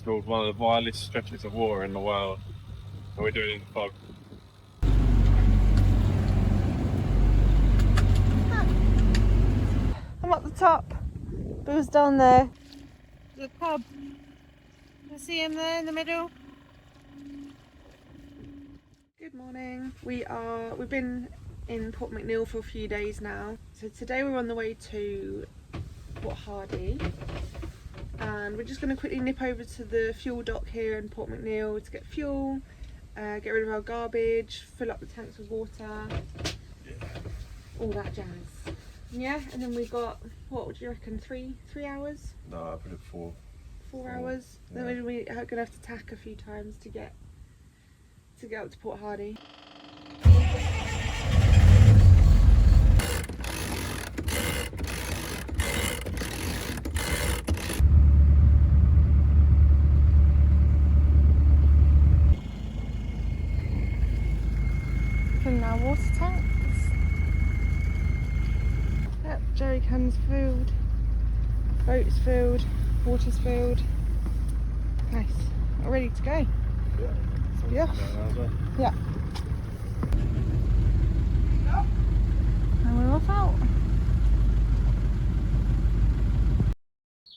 called one of the wildest stretches of water in the world. And we're doing it in the fog. I'm at the top. Bill's down there. The pub. You see him there in the middle? Good morning. We've been in Port McNeill for a few days now. So today we're on the way to Port Hardy. And we're just going to quickly nip over to the fuel dock here in Port McNeill to get fuel, get rid of our garbage, fill up the tanks with water, all that jazz. Yeah, and then we've got, what would you reckon, three hours? No, I put it 4. 4 hours. Yeah. Then we're going to have to tack a few times to get up to Port Hardy. Filling our water tanks. Yep, jerry cans filled, boats filled, water's filled. Nice. We're ready to go. Yeah. Yeah. And we're off out.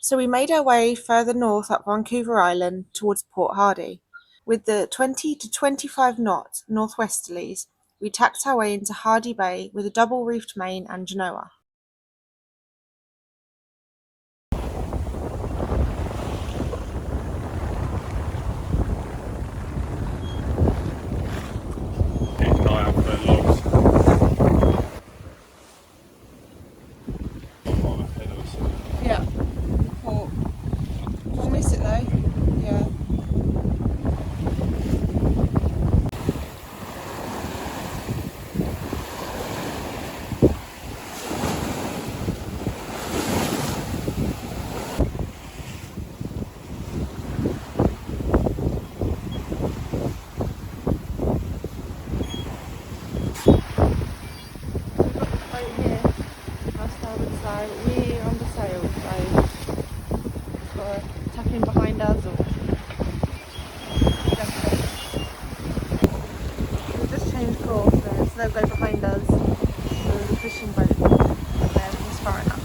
So we made our way further north up Vancouver Island towards Port Hardy. With the 20 to 25 knot northwesterlies, we tacked our way into Hardy Bay with a double reefed main and genoa. Yeah. Port. We'll miss it though. Yeah. We're on the sail, so got tacking behind us or we've just changed course there, so they'll go behind us. So the fishing boat there is far enough.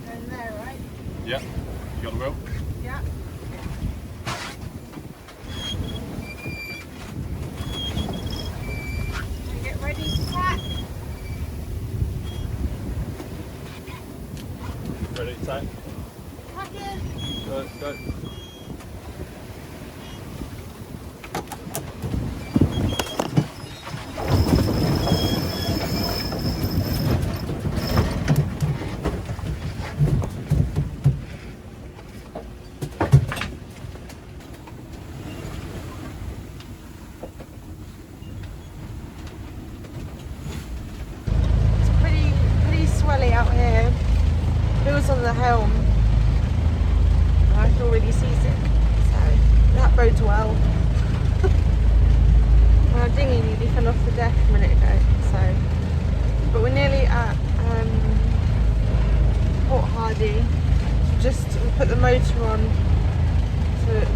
Going there, right? Yeah. You got the wheel? Yeah. Get ready to tack. Ready to tack? Tack it. Go. Out here, Bill's on the helm. I feel really seasick, so that bodes well. Our dinghy nearly fell off the deck a minute ago, so but we're nearly at Port Hardy. We put the motor on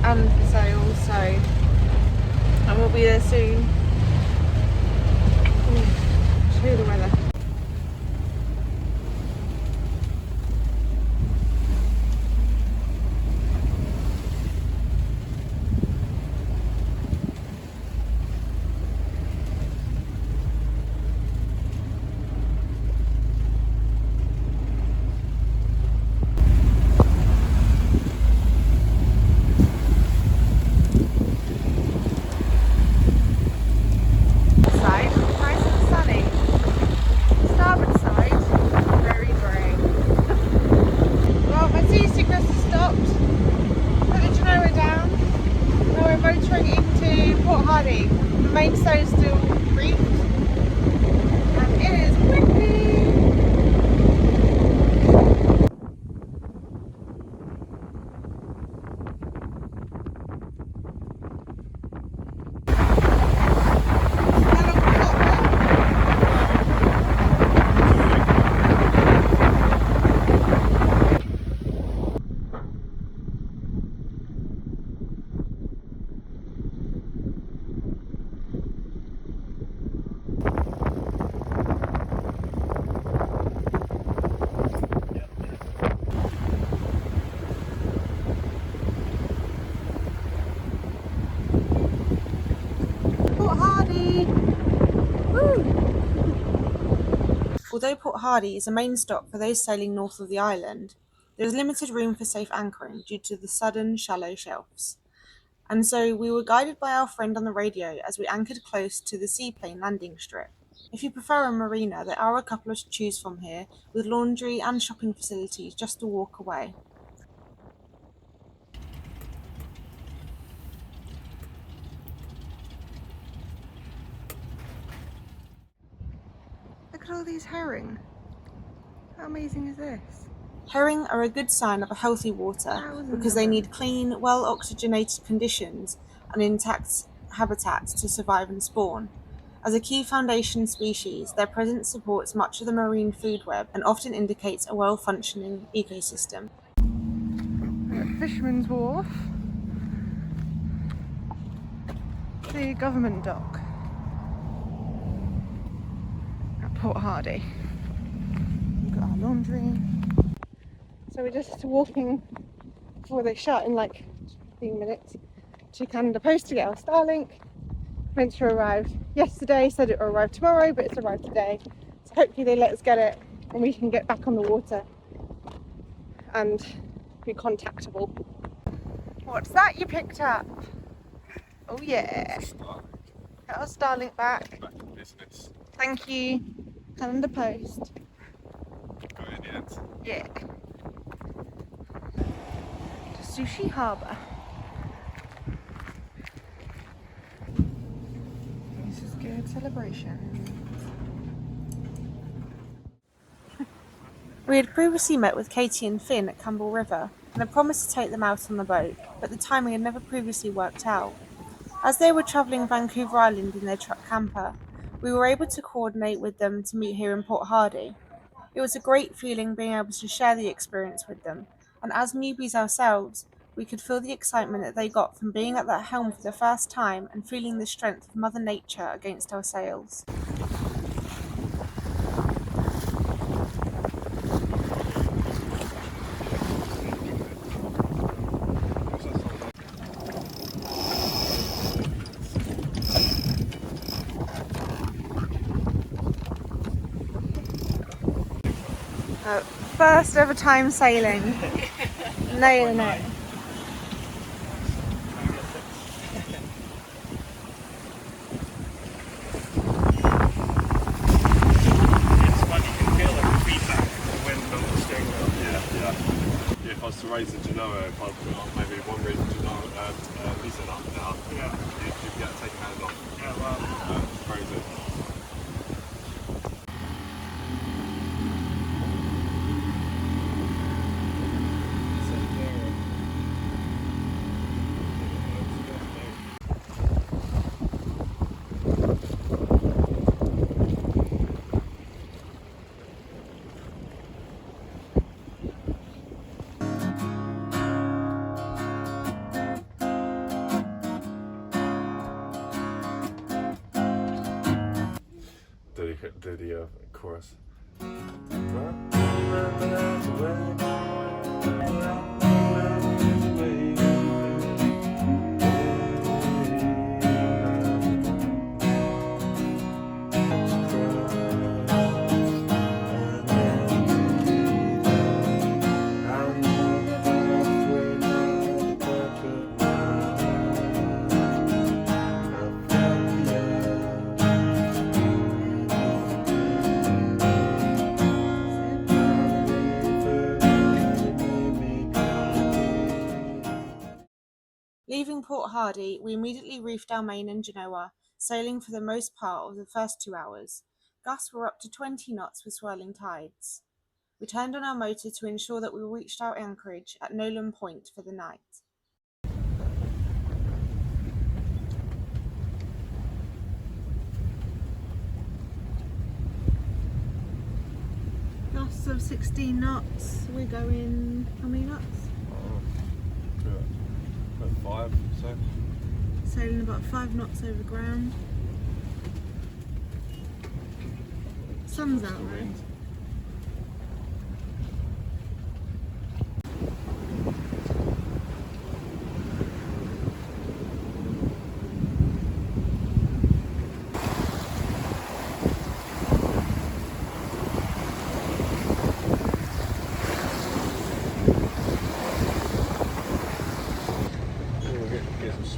and the sails, so and we'll be there soon. Show you the weather. Nice and sunny. although Port Hardy is a main stop for those sailing north of the island, there is limited room for safe anchoring due to the sudden shallow shelves. And so we were guided by our friend on the radio as we anchored close to the seaplane landing strip. If you prefer a marina, there are a couple to choose from here, with laundry and shopping facilities just a walk away. Look at all these herring. How amazing is this? Herring are a good sign of a healthy water because they need clean, well-oxygenated conditions and intact habitats to survive and spawn. As a key foundation species, their presence supports much of the marine food web and often indicates a well-functioning ecosystem. Fisherman's Wharf, the government dock at Port Hardy. We've got our laundry. So we're just walking before they shut in like 15 minutes to Canada Post to get our Starlink. Meant to arrive yesterday, said it will arrive tomorrow, but it's arrived today. So hopefully they let us get it and we can get back on the water and be contactable. What's that you picked up? Oh yeah. Got our Starlink back. Back in business. Thank you, Canada Post. Got it in the end. Yeah. Sushi Harbour. This is good celebration. We had previously met with Katie and Finn at Campbell River and had promised to take them out on the boat, but the timing had never previously worked out. As they were travelling Vancouver Island in their truck camper, we were able to coordinate with them to meet here in Port Hardy. It was a great feeling being able to share the experience with them, and as newbies ourselves, we could feel the excitement that they got from being at that helm for the first time and feeling the strength of Mother Nature against our sails. First ever time sailing. Nailing it. If I was to raise the Genoa, if I put on maybe one reason Genoa, listen up now, you'd get to take your hands off. Yeah, wow. It's crazy. Do the chorus. Leaving Port Hardy, we immediately reefed our main in Genoa, sailing for the most part of the first 2 hours. Gusts were up to 20 knots with swirling tides. We turned on our motor to ensure that we reached our anchorage at Nolan Point for the night. Gusts of 16 knots. We're going how many knots? About 5, so. Sailing about 5 knots over ground. Sun's out though.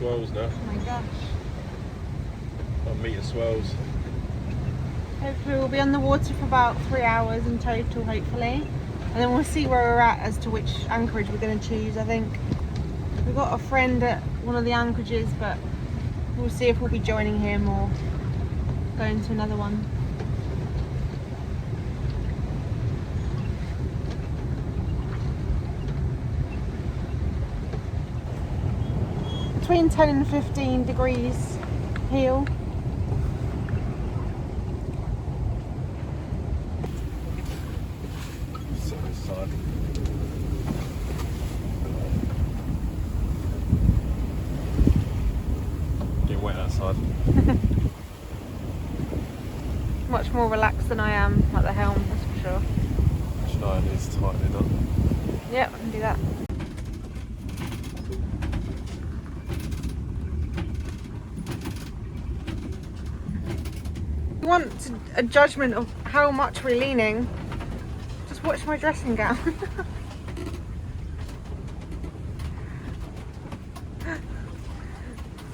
swells now. Oh my gosh. 1 metre swells. Hopefully we'll be on the water for about 3 hours in total, hopefully. And then we'll see where we're at as to which anchorage we're going to choose, I think. We've got a friend at one of the anchorages, but we'll see if we'll be joining him or going to another one. Between 10 and 15 degrees heel. Sit on this side. Getting wet outside. Much more relaxed than I am at the helm, that's for sure. Schneider is tightening up. Yep, I can do that. If you want a judgment of how much we're leaning, just watch my dressing gown.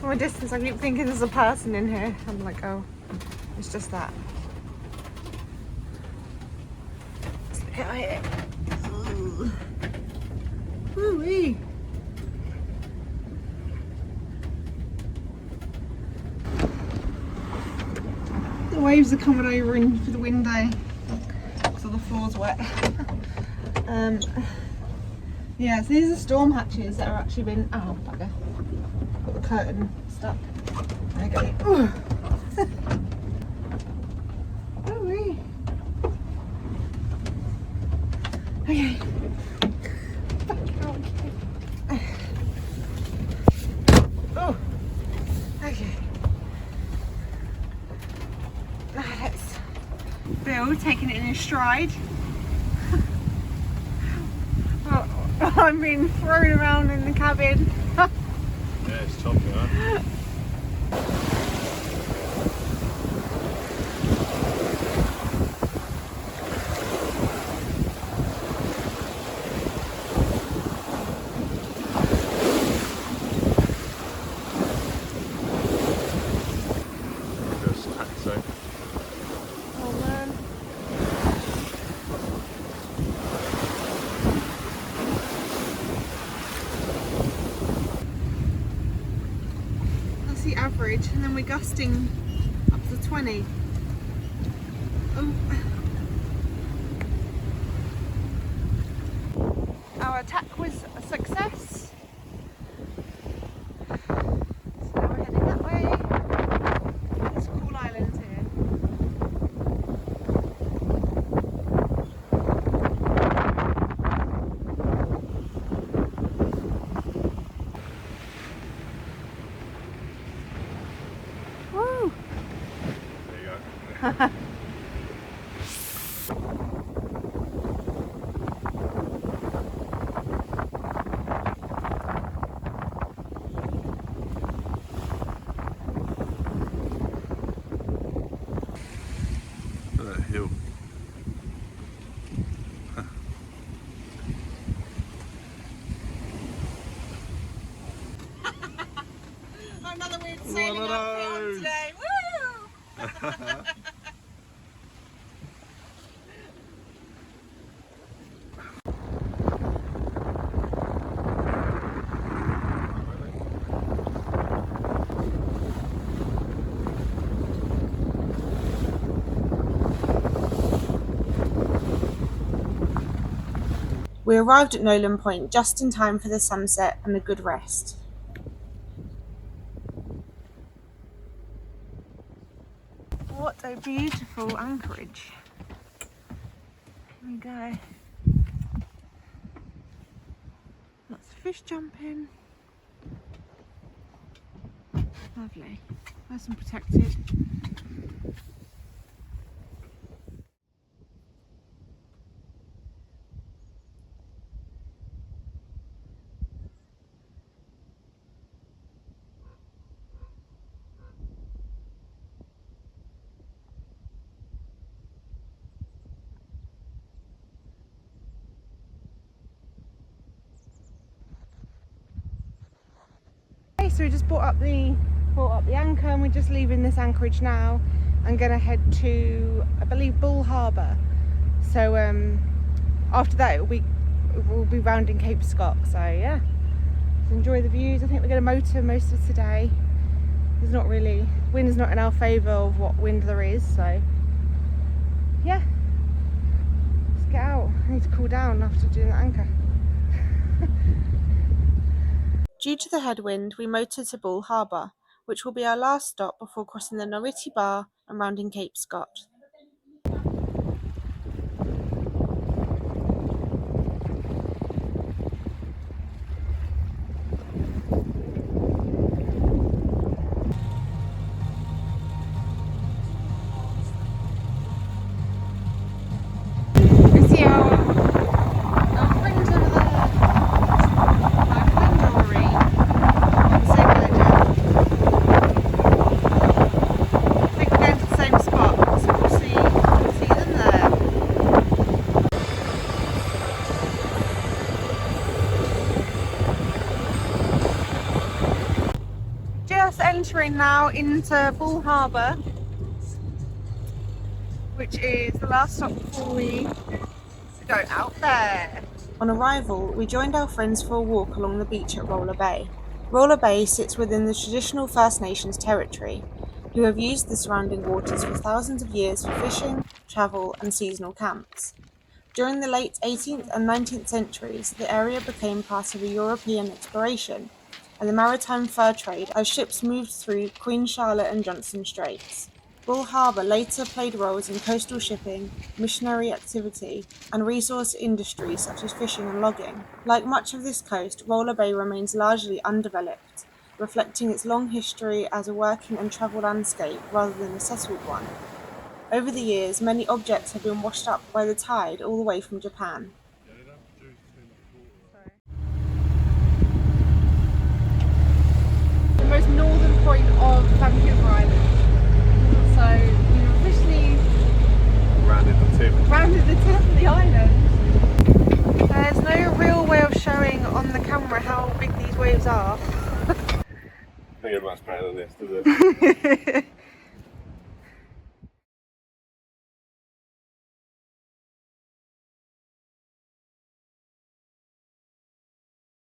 From a distance I keep thinking there's a person in here. I'm like, oh, it's just that. Let's look at it. Woo-wee. The waves are coming over in through the window because the floor's wet. Yeah, so these are storm hatches that are actually been. Oh, bugger. Got the curtain stuck. There you go. Oh, wee. Okay. Oh, okay. Now let's Bill taking it in his stride. Oh, I'm being thrown around in the cabin. Yeah, it's choppy, huh? Oh man. That's the average, and then we're gusting up to 20. Oh. Our attack was a success. So now we're heading that way. There's cool islands here. Woo! There you go. That hill. Another weird sailing One of outfit on those. today. Woo! We arrived at Nolan Point just in time for the sunset and a good rest. What a beautiful anchorage. Here we go. Lots of fish jumping. Lovely. Nice and protected. So so we just brought up the anchor, and we're just leaving this anchorage now. I'm gonna head to, I believe, Bull Harbour. So after that we'll be rounding Cape Scott. So yeah, so enjoy the views. I think we're gonna motor most of today. There's not really, wind's not in our favour of what wind there is, so yeah, let's get out. I need to cool down after doing the anchor. Due to the headwind, we motored to Bull Harbour, which will be our last stop before crossing the Nority Bar and rounding Cape Scott. Entering now into Bull Harbour, which is the last stop before we go out there. On arrival, we joined our friends for a walk along the beach at Roller Bay. Roller Bay sits within the traditional First Nations territory, who have used the surrounding waters for thousands of years for fishing, travel and seasonal camps. During the late 18th and 19th centuries, the area became part of a European exploration and the maritime fur trade as ships moved through Queen Charlotte and Johnstone Straits. Bull Harbour later played roles in coastal shipping, missionary activity, and resource industries such as fishing and logging. Like much of this coast, Roller Bay remains largely undeveloped, reflecting its long history as a working and travel landscape rather than a settled one. Over the years, many objects have been washed up by the tide all the way from Japan. The most northern point of Vancouver Island. So we've officially rounded the tip of the island. There's no real way of showing on the camera how big these waves are. I think it much better than this, does it?